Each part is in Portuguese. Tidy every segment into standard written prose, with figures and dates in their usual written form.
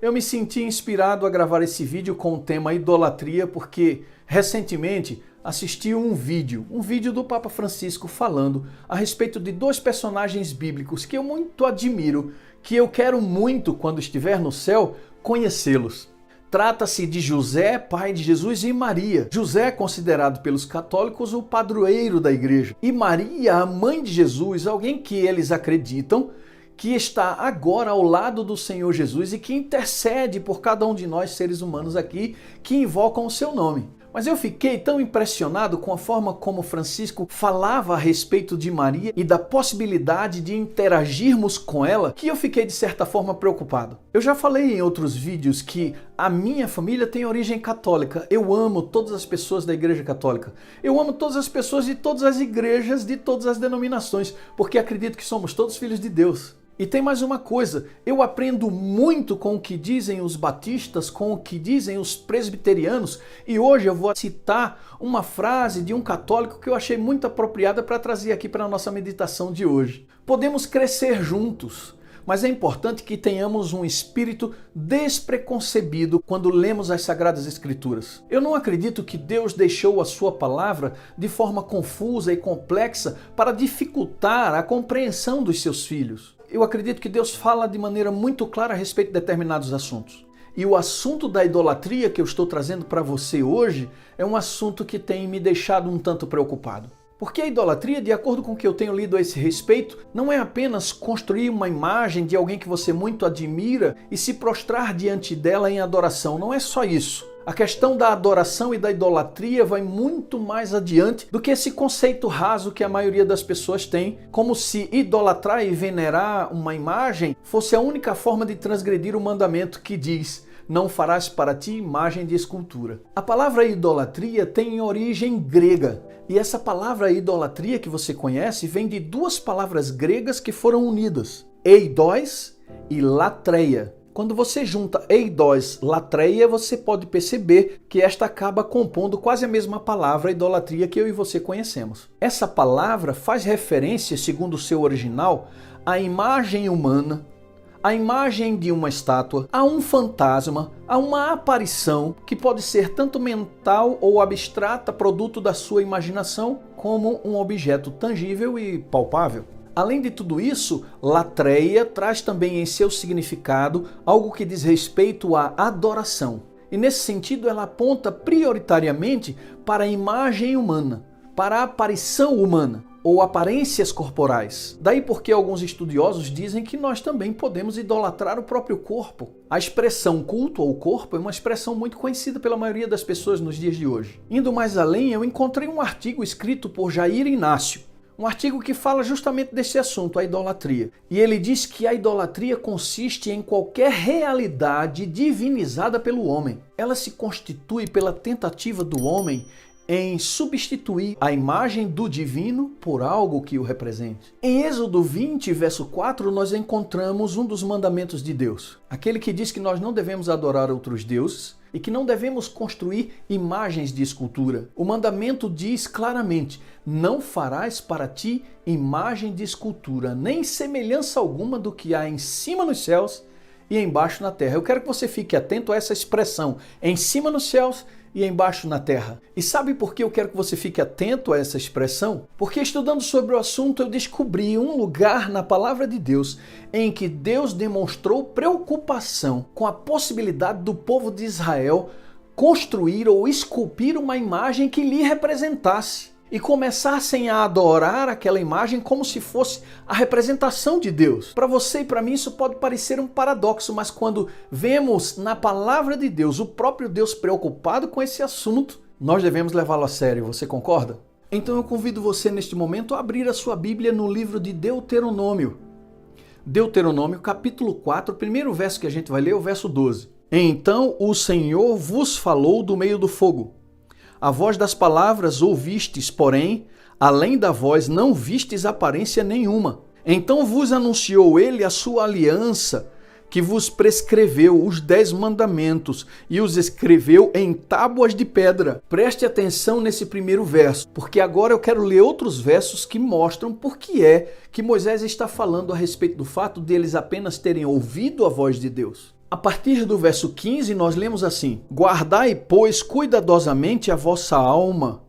Eu me senti inspirado a gravar esse vídeo com o tema idolatria porque, recentemente, assisti um vídeo do Papa Francisco falando a respeito de dois personagens bíblicos que eu muito admiro, que eu quero muito, quando estiver no céu, conhecê-los. Trata-se de José, pai de Jesus, e Maria. José é considerado pelos católicos o padroeiro da igreja. E Maria, a mãe de Jesus, alguém que eles acreditam que está agora ao lado do Senhor Jesus e que intercede por cada um de nós seres humanos aqui que invocam o seu nome. Mas eu fiquei tão impressionado com a forma como Francisco falava a respeito de Maria e da possibilidade de interagirmos com ela, que eu fiquei de certa forma preocupado. Eu já falei em outros vídeos que a minha família tem origem católica. Eu amo todas as pessoas da Igreja Católica. Eu amo todas as pessoas de todas as igrejas, de todas as denominações, porque acredito que somos todos filhos de Deus. E tem mais uma coisa, eu aprendo muito com o que dizem os batistas, com o que dizem os presbiterianos, e hoje eu vou citar uma frase de um católico que eu achei muito apropriada para trazer aqui para a nossa meditação de hoje. Podemos crescer juntos, mas é importante que tenhamos um espírito despreconcebido quando lemos as Sagradas Escrituras. Eu não acredito que Deus deixou a sua palavra de forma confusa e complexa para dificultar a compreensão dos seus filhos. Eu acredito que Deus fala de maneira muito clara a respeito de determinados assuntos. E o assunto da idolatria que eu estou trazendo para você hoje é um assunto que tem me deixado um tanto preocupado. Porque a idolatria, de acordo com o que eu tenho lido a esse respeito, não é apenas construir uma imagem de alguém que você muito admira e se prostrar diante dela em adoração. Não é só isso. A questão da adoração e da idolatria vai muito mais adiante do que esse conceito raso que a maioria das pessoas tem, como se idolatrar e venerar uma imagem fosse a única forma de transgredir o mandamento que diz: não farás para ti imagem de escultura. A palavra idolatria tem origem grega, e essa palavra idolatria que você conhece vem de duas palavras gregas que foram unidas: eidós e latreia. Quando você junta eidós, latreia, você pode perceber que esta acaba compondo quase a mesma palavra idolatria que eu e você conhecemos. Essa palavra faz referência, segundo o seu original, à imagem humana, à imagem de uma estátua, a um fantasma, a uma aparição que pode ser tanto mental ou abstrata, produto da sua imaginação, como um objeto tangível e palpável. Além de tudo isso, latreia traz também em seu significado algo que diz respeito à adoração. E nesse sentido ela aponta prioritariamente para a imagem humana, para a aparição humana ou aparências corporais. Daí porque alguns estudiosos dizem que nós também podemos idolatrar o próprio corpo. A expressão culto ao corpo é uma expressão muito conhecida pela maioria das pessoas nos dias de hoje. Indo mais além, eu encontrei um artigo escrito por Jair Inácio, um artigo que fala justamente desse assunto, a idolatria. E ele diz que a idolatria consiste em qualquer realidade divinizada pelo homem. Ela se constitui pela tentativa do homem em substituir a imagem do divino por algo que o represente. Em Êxodo 20, verso 4, nós encontramos um dos mandamentos de Deus. Aquele que diz que nós não devemos adorar outros deuses e que não devemos construir imagens de escultura. O mandamento diz claramente: não farás para ti imagem de escultura, nem semelhança alguma do que há em cima nos céus e embaixo na terra. Eu quero que você fique atento a essa expressão, em cima nos céus e embaixo na terra. E sabe por que eu quero que você fique atento a essa expressão? Porque estudando sobre o assunto eu descobri um lugar na palavra de Deus em que Deus demonstrou preocupação com a possibilidade do povo de Israel construir ou esculpir uma imagem que lhe representasse e começassem a adorar aquela imagem como se fosse a representação de Deus. Para você e para mim isso pode parecer um paradoxo, mas quando vemos na palavra de Deus o próprio Deus preocupado com esse assunto, nós devemos levá-lo a sério. Você concorda? Então eu convido você neste momento a abrir a sua Bíblia no livro de Deuteronômio. Deuteronômio, capítulo 4, o primeiro verso que a gente vai ler é o verso 12. Então o Senhor vos falou do meio do fogo. A voz das palavras ouvistes, porém, além da voz não vistes aparência nenhuma. Então vos anunciou ele a sua aliança, que vos prescreveu os 10 mandamentos e os escreveu em tábuas de pedra. Preste atenção nesse primeiro verso, porque agora eu quero ler outros versos que mostram por que é que Moisés está falando a respeito do fato deles apenas terem ouvido a voz de Deus. A partir do verso 15, nós lemos assim: Guardai, pois, cuidadosamente a vossa alma,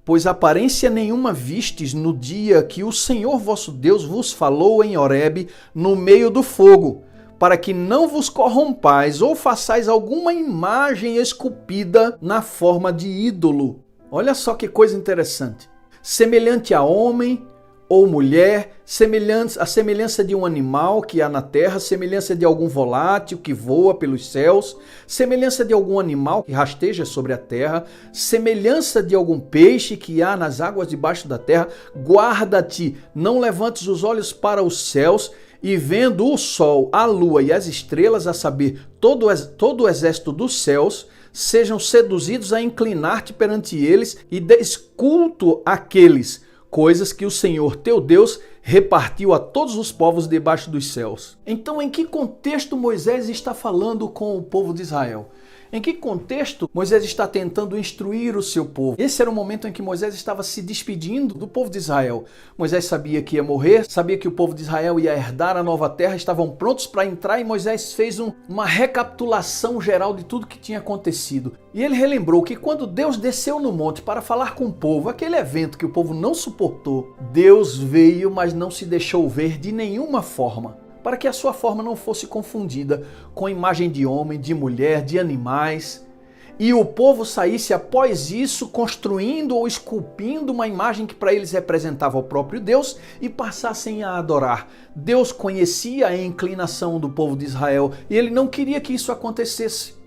pois aparência nenhuma vistes no dia que o Senhor vosso Deus vos falou em Horebe, no meio do fogo, para que não vos corrompais ou façais alguma imagem esculpida na forma de ídolo. Olha só que coisa interessante. Semelhante a homem ou mulher, a semelhança de um animal que há na terra, semelhança de algum volátil que voa pelos céus, semelhança de algum animal que rasteja sobre a terra, semelhança de algum peixe que há nas águas debaixo da terra, guarda-te, não levantes os olhos para os céus, e vendo o sol, a lua e as estrelas, a saber, todo o exército dos céus, sejam seduzidos a inclinar-te perante eles e des culto àqueles, coisas que o Senhor teu Deus repartiu a todos os povos debaixo dos céus. Então, em que contexto Moisés está falando com o povo de Israel? Em que contexto Moisés está tentando instruir o seu povo? Esse era o momento em que Moisés estava se despedindo do povo de Israel. Moisés sabia que ia morrer, sabia que o povo de Israel ia herdar a nova terra, estavam prontos para entrar, e Moisés fez uma recapitulação geral de tudo que tinha acontecido. E ele relembrou que quando Deus desceu no monte para falar com o povo, aquele evento que o povo não suportou, Deus veio, mas não se deixou ver de nenhuma forma, para que a sua forma não fosse confundida com a imagem de homem, de mulher, de animais, e o povo saísse após isso construindo ou esculpindo uma imagem que para eles representava o próprio Deus e passassem a adorar. Deus conhecia a inclinação do povo de Israel e ele não queria que isso acontecesse.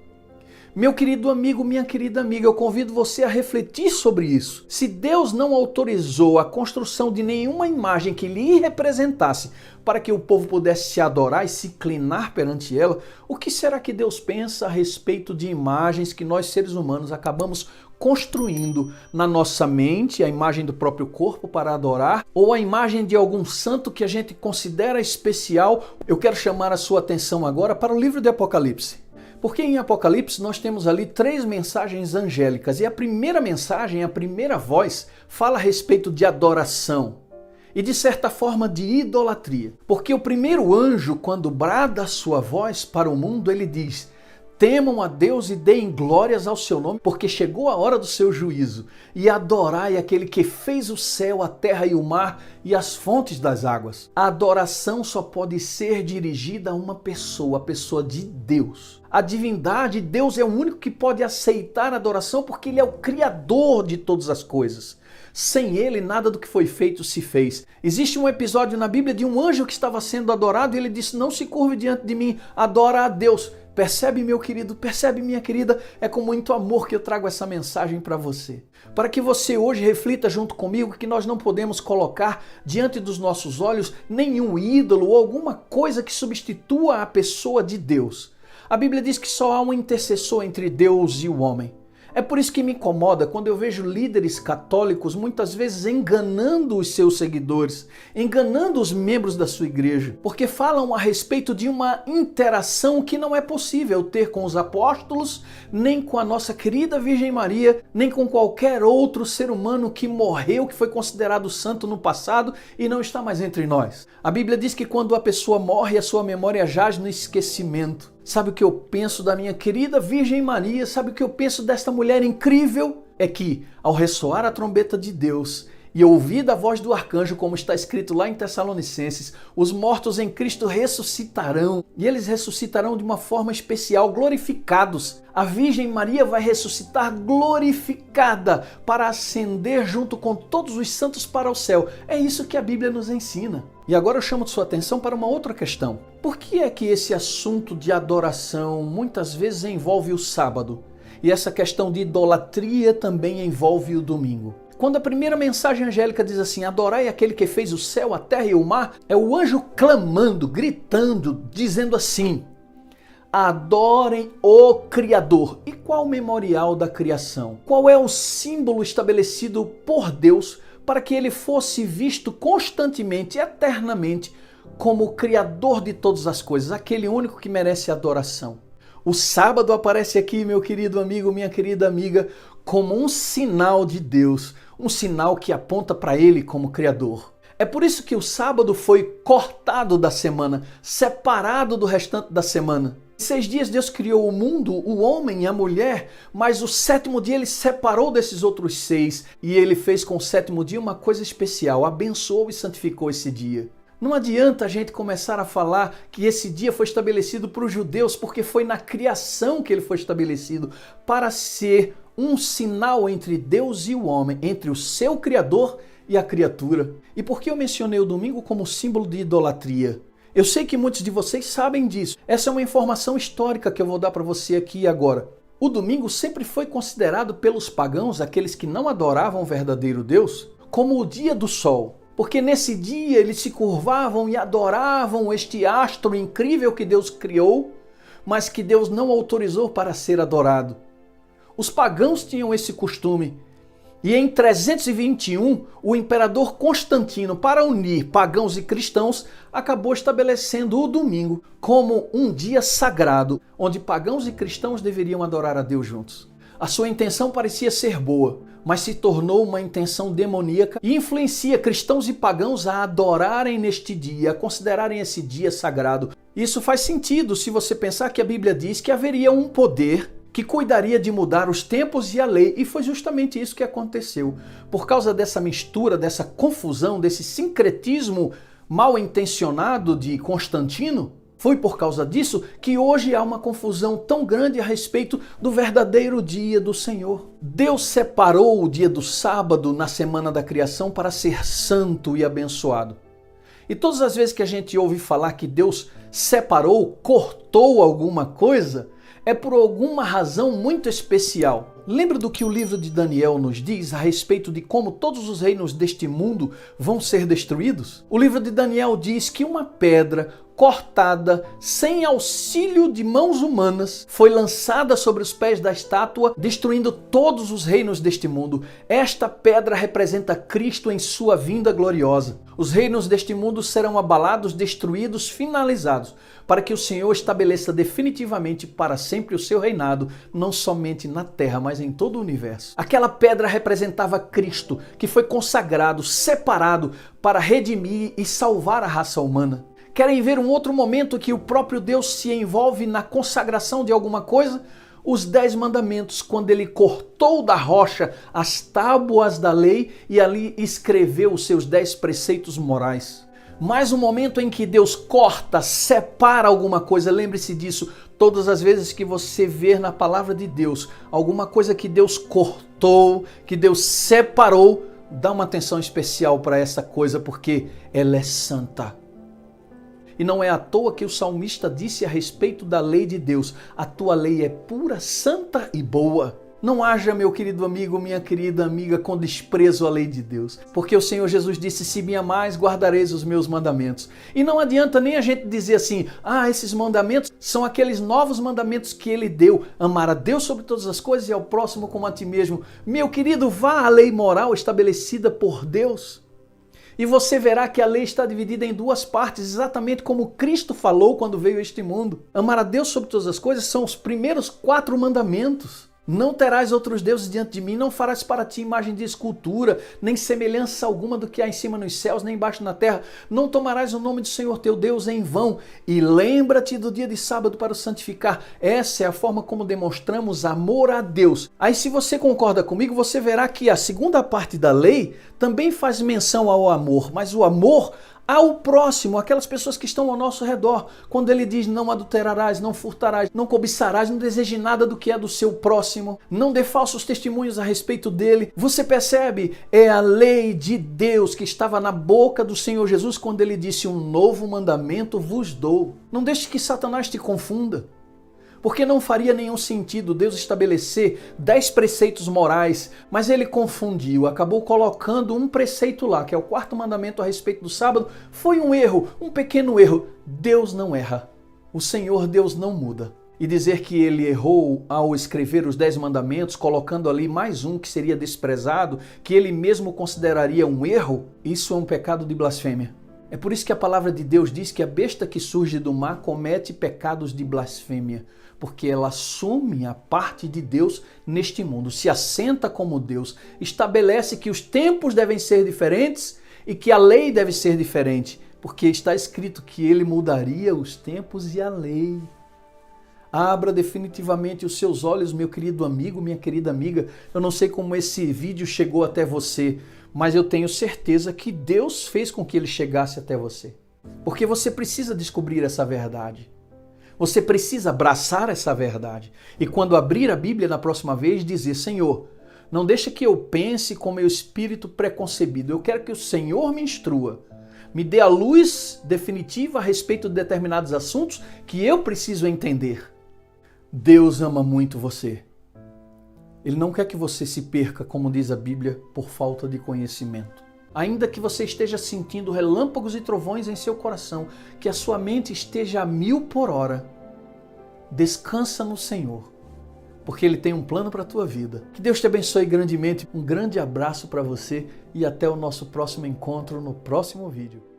Meu querido amigo, minha querida amiga, eu convido você a refletir sobre isso. Se Deus não autorizou a construção de nenhuma imagem que lhe representasse para que o povo pudesse se adorar e se inclinar perante ela, o que será que Deus pensa a respeito de imagens que nós seres humanos acabamos construindo na nossa mente, a imagem do próprio corpo para adorar, ou a imagem de algum santo que a gente considera especial? Eu quero chamar a sua atenção agora para o livro de Apocalipse. Porque em Apocalipse nós temos ali 3 mensagens angélicas e a primeira mensagem, a primeira voz, fala a respeito de adoração e de certa forma de idolatria. Porque o primeiro anjo, quando brada a sua voz para o mundo, ele diz: temam a Deus e deem glórias ao seu nome, porque chegou a hora do seu juízo, e adorai aquele que fez o céu, a terra e o mar e as fontes das águas. A adoração só pode ser dirigida a uma pessoa, a pessoa de Deus. A divindade, Deus é o único que pode aceitar a adoração porque ele é o criador de todas as coisas. Sem ele, nada do que foi feito se fez. Existe um episódio na Bíblia de um anjo que estava sendo adorado e ele disse: não se curve diante de mim, adora a Deus. Percebe, meu querido, percebe, minha querida, é com muito amor que eu trago essa mensagem para você. Para que você hoje reflita junto comigo que nós não podemos colocar diante dos nossos olhos nenhum ídolo ou alguma coisa que substitua a pessoa de Deus. A Bíblia diz que só há um intercessor entre Deus e o homem. É por isso que me incomoda quando eu vejo líderes católicos muitas vezes enganando os seus seguidores, enganando os membros da sua igreja, porque falam a respeito de uma interação que não é possível ter com os apóstolos, nem com a nossa querida Virgem Maria, nem com qualquer outro ser humano que morreu, que foi considerado santo no passado e não está mais entre nós. A Bíblia diz que quando a pessoa morre, a sua memória jaz no esquecimento. Sabe o que eu penso da minha querida Virgem Maria? Sabe o que eu penso desta mulher incrível? É que, ao ressoar a trombeta de Deus e ouvir a voz do arcanjo, como está escrito lá em Tessalonicenses, os mortos em Cristo ressuscitarão, e eles ressuscitarão de uma forma especial, glorificados. A Virgem Maria vai ressuscitar glorificada para ascender junto com todos os santos para o céu. É isso que a Bíblia nos ensina. E agora eu chamo sua atenção para uma outra questão. Por que é que esse assunto de adoração muitas vezes envolve o sábado? E essa questão de idolatria também envolve o domingo? Quando a primeira mensagem angélica diz assim: adorai aquele que fez o céu, a terra e o mar, é o anjo clamando, gritando, dizendo assim: adorem o Criador. E qual o memorial da criação? Qual é o símbolo estabelecido por Deus para que ele fosse visto constantemente, eternamente, como o Criador de todas as coisas, aquele único que merece adoração? O sábado aparece aqui, meu querido amigo, minha querida amiga, como um sinal de Deus, um sinal que aponta para ele como Criador. É por isso que o sábado foi cortado da semana, separado do restante da semana. Em 6 dias Deus criou o mundo, o homem e a mulher, mas o 7º dia ele separou desses outros 6 e ele fez com o 7º dia uma coisa especial, abençoou e santificou esse dia. Não adianta a gente começar a falar que esse dia foi estabelecido para os judeus, porque foi na criação que ele foi estabelecido para ser um sinal entre Deus e o homem, entre o seu Criador e a criatura. E por que eu mencionei o domingo como símbolo de idolatria? Eu sei que muitos de vocês sabem disso. Essa é uma informação histórica que eu vou dar para você aqui e agora. O domingo sempre foi considerado pelos pagãos, aqueles que não adoravam o verdadeiro Deus, como o dia do sol. Porque nesse dia eles se curvavam e adoravam este astro incrível que Deus criou, mas que Deus não autorizou para ser adorado. Os pagãos tinham esse costume. E em 321, o imperador Constantino, para unir pagãos e cristãos, acabou estabelecendo o domingo como um dia sagrado, onde pagãos e cristãos deveriam adorar a Deus juntos. A sua intenção parecia ser boa, mas se tornou uma intenção demoníaca e influencia cristãos e pagãos a adorarem neste dia, a considerarem esse dia sagrado. Isso faz sentido se você pensar que a Bíblia diz que haveria um poder que cuidaria de mudar os tempos e a lei, e foi justamente isso que aconteceu. Por causa dessa mistura, dessa confusão, desse sincretismo mal intencionado de Constantino, foi por causa disso que hoje há uma confusão tão grande a respeito do verdadeiro dia do Senhor. Deus separou o dia do sábado na semana da criação para ser santo e abençoado. E todas as vezes que a gente ouve falar que Deus separou, cortou alguma coisa, é por alguma razão muito especial. Lembra do que o livro de Daniel nos diz a respeito de como todos os reinos deste mundo vão ser destruídos? O livro de Daniel diz que uma pedra cortada, sem auxílio de mãos humanas, foi lançada sobre os pés da estátua, destruindo todos os reinos deste mundo. Esta pedra representa Cristo em sua vinda gloriosa. Os reinos deste mundo serão abalados, destruídos, finalizados, para que o Senhor estabeleça definitivamente para sempre o seu reinado, não somente na terra, mas em todo o universo. Aquela pedra representava Cristo, que foi consagrado, separado para redimir e salvar a raça humana. Querem ver um outro momento que o próprio Deus se envolve na consagração de alguma coisa? Os 10 mandamentos, quando ele cortou da rocha as tábuas da lei e ali escreveu os seus 10 preceitos morais. Mais um momento em que Deus corta, separa alguma coisa, lembre-se disso, todas as vezes que você ver na palavra de Deus alguma coisa que Deus cortou, que Deus separou, dá uma atenção especial para essa coisa porque ela é santa. E não é à toa que o salmista disse a respeito da lei de Deus: a tua lei é pura, santa e boa. Não haja, meu querido amigo, minha querida amiga, com desprezo à lei de Deus. Porque o Senhor Jesus disse: se me amais, guardareis os meus mandamentos. E não adianta nem a gente dizer assim: esses mandamentos são aqueles novos mandamentos que ele deu. Amar a Deus sobre todas as coisas e ao próximo como a ti mesmo. Meu querido, vá à lei moral estabelecida por Deus. E você verá que a lei está dividida em 2 partes, exatamente como Cristo falou quando veio a este mundo. Amar a Deus sobre todas as coisas são os primeiros 4 mandamentos. Não terás outros deuses diante de mim, não farás para ti imagem de escultura, nem semelhança alguma do que há em cima nos céus, nem embaixo na terra. Não tomarás o nome do Senhor teu Deus em vão. E lembra-te do dia de sábado para o santificar. Essa é a forma como demonstramos amor a Deus. Aí, se você concorda comigo, você verá que a segunda parte da lei também faz menção ao amor, mas o amor ao próximo, aquelas pessoas que estão ao nosso redor. Quando ele diz: não adulterarás, não furtarás, não cobiçarás, não deseje nada do que é do seu próximo, não dê falsos testemunhos a respeito dele. Você percebe? É a lei de Deus que estava na boca do Senhor Jesus quando ele disse: um novo mandamento vos dou. Não deixe que Satanás te confunda. Porque não faria nenhum sentido Deus estabelecer 10 preceitos morais, mas ele confundiu, acabou colocando um preceito lá, que é o 4º mandamento a respeito do sábado. Foi um erro, um pequeno erro. Deus não erra. O Senhor Deus não muda. E dizer que ele errou ao escrever os 10 mandamentos, colocando ali mais um que seria desprezado, que ele mesmo consideraria um erro, isso é um pecado de blasfêmia. É por isso que a palavra de Deus diz que a besta que surge do mar comete pecados de blasfêmia, porque ela assume a parte de Deus neste mundo, se assenta como Deus, estabelece que os tempos devem ser diferentes e que a lei deve ser diferente, porque está escrito que ele mudaria os tempos e a lei. Abra definitivamente os seus olhos, meu querido amigo, minha querida amiga. Eu não sei como esse vídeo chegou até você, mas eu tenho certeza que Deus fez com que ele chegasse até você. Porque você precisa descobrir essa verdade. Você precisa abraçar essa verdade. E quando abrir a Bíblia na próxima vez, dizer: Senhor, não deixa que eu pense com meu espírito preconcebido. Eu quero que o Senhor me instrua. Me dê a luz definitiva a respeito de determinados assuntos que eu preciso entender. Deus ama muito você. Ele não quer que você se perca, como diz a Bíblia, por falta de conhecimento. Ainda que você esteja sentindo relâmpagos e trovões em seu coração, que a sua mente esteja a 1000 por hora, descansa no Senhor, porque Ele tem um plano para a tua vida. Que Deus te abençoe grandemente. Um grande abraço para você e até o nosso próximo encontro no próximo vídeo.